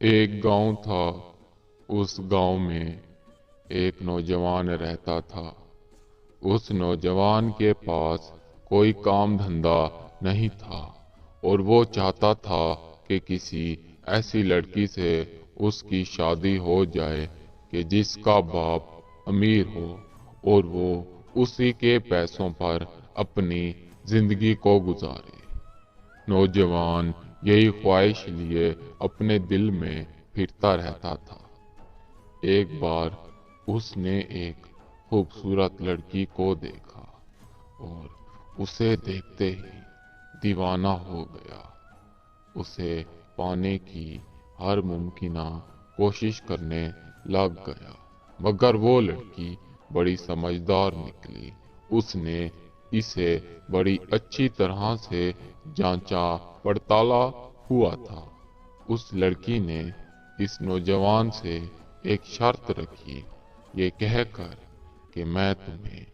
ایک گاؤں تھا۔ اس گاؤں میں ایک نوجوان رہتا تھا۔ اس نوجوان کے پاس کوئی کام دھندا نہیں تھا اور وہ چاہتا تھا کہ کسی ایسی لڑکی سے اس کی شادی ہو جائے کہ جس کا باپ امیر ہو اور وہ اسی کے پیسوں پر اپنی زندگی کو گزارے۔ نوجوان یہی خواہش لیے اپنے دل میں پھرتا رہتا تھا۔ ایک بار اس نے ایک خوبصورت لڑکی کو دیکھا اور اسے دیکھتے ہی دیوانہ ہو گیا۔ اسے پانے کی ہر ممکنہ کوشش کرنے لگ گیا، مگر وہ لڑکی بڑی سمجھدار نکلی۔ اس نے اسے بڑی اچھی طرح سے جانچا پڑتالا ہوا تھا۔ اس لڑکی نے اس نوجوان سے ایک شرط رکھی، یہ کہہ کر کہ میں تمہیں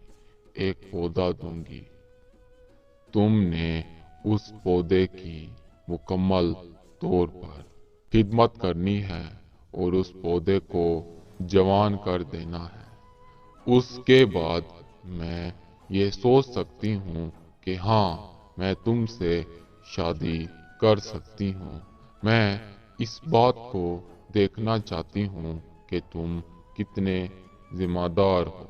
ایک پودا دوں گی۔ تم نے اس پودے کی مکمل طور پر خدمت کرنی ہے اور اس پودے کو جوان کر دینا ہے۔ اس کے بعد میں یہ سوچ سکتی ہوں کہ ہاں، میں تم سے شادی کر سکتی ہوں۔ میں اس بات کو دیکھنا چاہتی ہوں کہ تم کتنے ذمہ دار ہو۔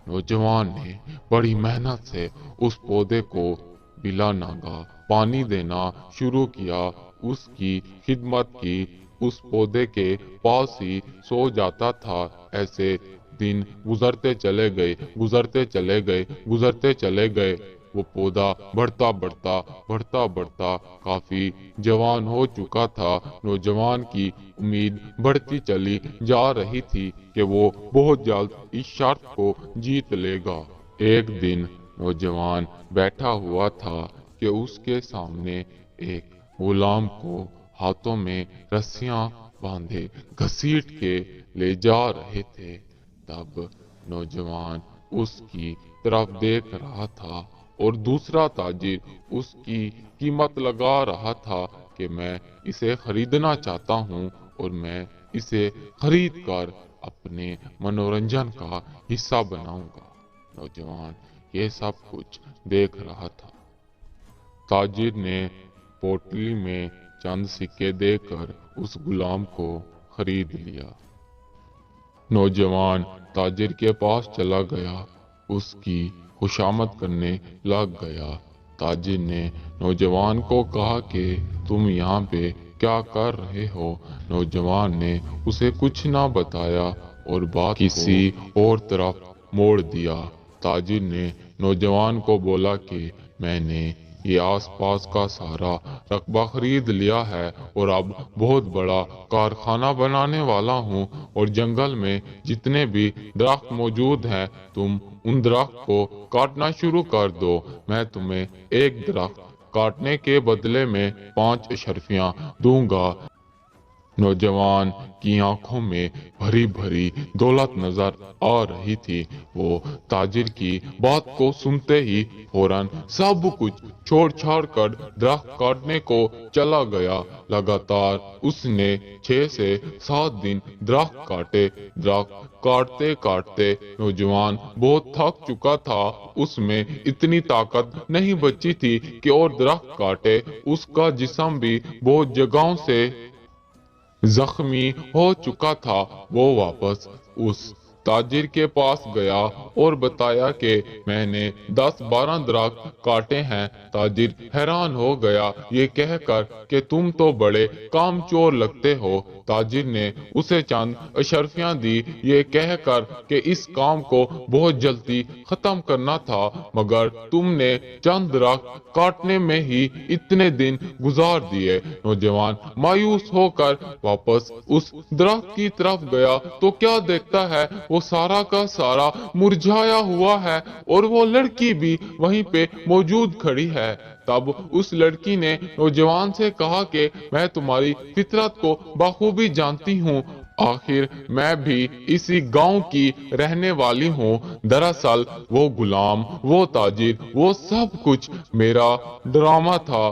نوجوان نے بڑی محنت سے اس پودے کو بلا ناگا پانی دینا شروع کیا۔ اس کی خدمت کی، اس پودے کے پاس ہی سو جاتا تھا۔ ایسے دن گزرتے چلے گئے۔ وہ پودا بڑھتا کافی جوان ہو چکا تھا۔ نوجوان کی امید بڑھتی چلی جا رہی تھی کہ وہ بہت جلد اس شرط کو جیت لے گا۔ ایک دن نوجوان بیٹھا ہوا تھا کہ اس کے سامنے ایک غلام کو ہاتھوں میں رسیاں باندھے گھسیٹ کے لے جا رہے تھے۔ تب نوجوان اس کی طرف دیکھ رہا تھا اور دوسرا تاجر اس کی قیمت لگا رہا تھا کہ میں اسے خریدنا چاہتا ہوں اور میں اسے خرید کر اپنے منورنجن کا حصہ بناؤں گا۔ نوجوان یہ سب کچھ دیکھ رہا تھا۔ تاجر نے پوٹلی میں چند سکے دے کر اس غلام کو خرید لیا۔ نوجوان تاجر کے پاس چلا گیا، اس کی خوشامد کرنے لگ گیا۔ تاجر نے نوجوان کو کہا کہ تم یہاں پہ کیا کر رہے ہو؟ نوجوان نے اسے کچھ نہ بتایا اور بات کسی اور طرف موڑ دیا۔ تاجر نے نوجوان کو بولا کہ میں نے یہ آس پاس کا سارا رقبہ خرید لیا ہے اور اب بہت بڑا کارخانہ بنانے والا ہوں، اور جنگل میں جتنے بھی درخت موجود ہیں تم ان درخت کو کاٹنا شروع کر دو۔ میں تمہیں ایک درخت کاٹنے کے بدلے میں 5 اشرفیاں دوں گا۔ نوجوان کی آنکھوں میں بھری بھری دولت نظر آ رہی تھی۔ وہ تاجر کی بات کو سنتے ہی فوراً سب کچھ چھوڑ چھاڑ کر درخت کاٹنے کو چلا گیا۔ لگاتار اس نے 6 سے 7 دن درخت کاٹے۔ درخت کاٹتے کاٹتے نوجوان بہت تھک چکا تھا۔ اس میں اتنی طاقت نہیں بچی تھی کہ اور درخت کاٹے۔ اس کا جسم بھی بہت جگہوں سے زخمی ہو چکا تھا۔ وہ واپس اس تاجر کے پاس گیا اور بتایا کہ میں نے 10-12 درخت کاٹے ہیں۔ تاجر حیران ہو گیا یہ کہہ کر کہ تم تو بڑے کام چور لگتے ہو۔ تاجر نے اسے چند اشرفیاں دی یہ کہہ کر کہ اس کام کو بہت جلدی ختم کرنا تھا، مگر تم نے چند درخت کاٹنے میں ہی اتنے دن گزار دیے۔ نوجوان مایوس ہو کر واپس اس درخت کی طرف گیا تو کیا دیکھتا ہے وہ سارا کا سارا مرجھایا ہوا ہے اور وہ لڑکی بھی وہیں پہ موجود کھڑی ہے۔ تب اس لڑکی نے نوجوان سے کہا کہ میں تمہاری فطرت کو بخوبی جانتی ہوں، آخر میں بھی اسی گاؤں کی رہنے والی ہوں۔ دراصل وہ غلام، وہ تاجر، وہ سب کچھ میرا ڈرامہ تھا۔